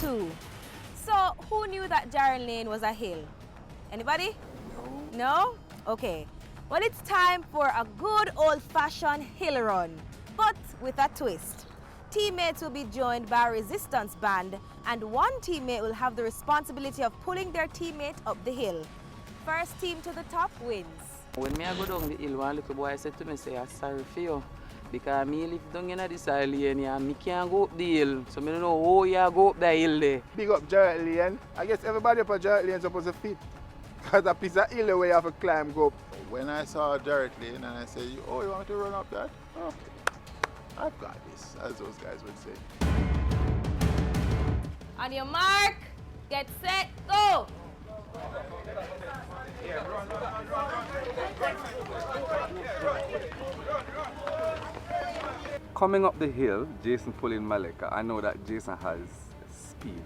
2. So, who knew that Jarren Lane was a hill? Anybody? No? Okay. Well, it's time for a good old-fashioned hill run, but with a twist. Teammates will be joined by a resistance band, and one teammate will have the responsibility of pulling their teammate up the hill. First team to the top wins. When I go down the hill, one little boy said to me, say, I'm sorry for you. Because I live down in this lane and I can't go up the hill. So I don't know how you go up the hill there. Big up Jarrett Lane. I guess everybody up at Jarrett Lane is supposed to fit. Because a piece of hill where you have to climb, go up. When I saw Jarrett Lane and I said, oh, you want to run up that? Oh, I've got this, as those guys would say. On your mark, get set, go! Coming up the hill, Jason pulling Malika, I know that Jason has speed.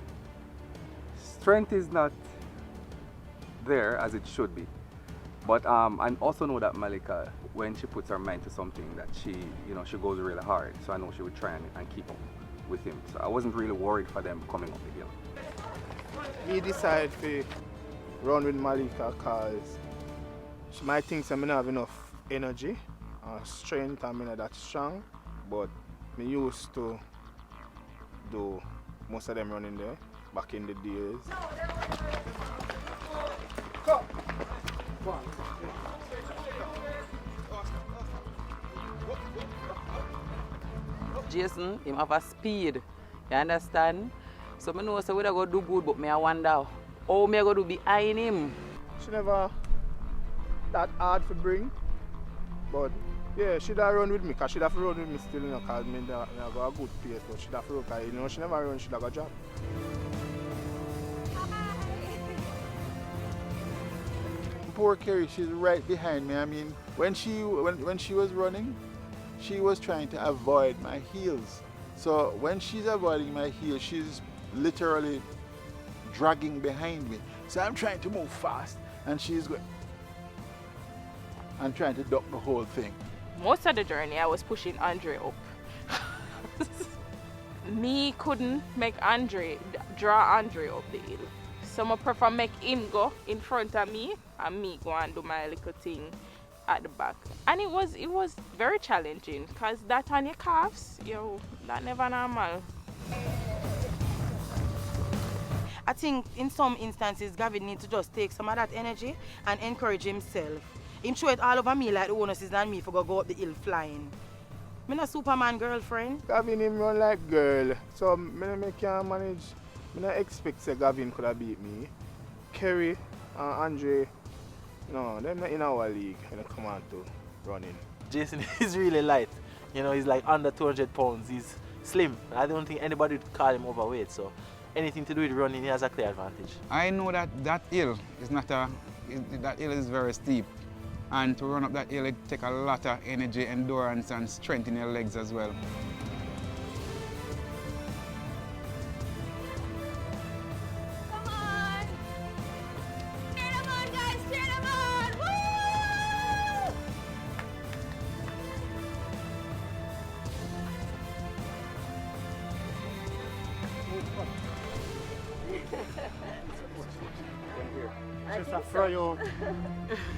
Strength is not there as it should be. But I also know that Malika, when she puts her mind to something, that she goes really hard. So I know she would try and keep up with him. So I wasn't really worried for them coming up the hill. Me decide to run with Malika because she might think I don't have enough energy or strength, I'm not that strong. But me used to do most of them running there back in the days. Jason, him have a speed, you understand? So I know so we go do good, but I wonder how I go do behind him. She never that hard to bring, but yeah, she'd have run with me, because she'd have run with me still, because I got a good pace, but she'd have run, because she never run, she'd have got a job. Poor Kerry, she's right behind me. I mean, when she was running, she was trying to avoid my heels. So when she's avoiding my heels, she's literally dragging behind me. So I'm trying to move fast, and she's going. I'm trying to duck the whole thing. Most of the journey, I was pushing Andre up. Me couldn't make draw Andre up the hill. So I prefer make him go in front of me and me go and do my little thing at the back. And it was very challenging, because that on your calves, that never normal. I think in some instances, Gavin needs to just take some of that energy and encourage himself. Him show it all over me like the onus is on me for go up the hill flying. I'm not a Superman girlfriend. Gavin him run like girl, so I can't manage. I don't expect say Gavin could have beat me. Kerry and Andre, no, they're not in our league when they come on to running. Jason is really light. He's like under 200 pounds. He's slim. I don't think anybody would call him overweight. So anything to do with running, he has a clear advantage. I know that hill is that hill is very steep. And to run up that hill, it takes a lot of energy, endurance, and strength in your legs as well. Come on! Cheer them on, guys! Cheer them on! Woo! Just a fry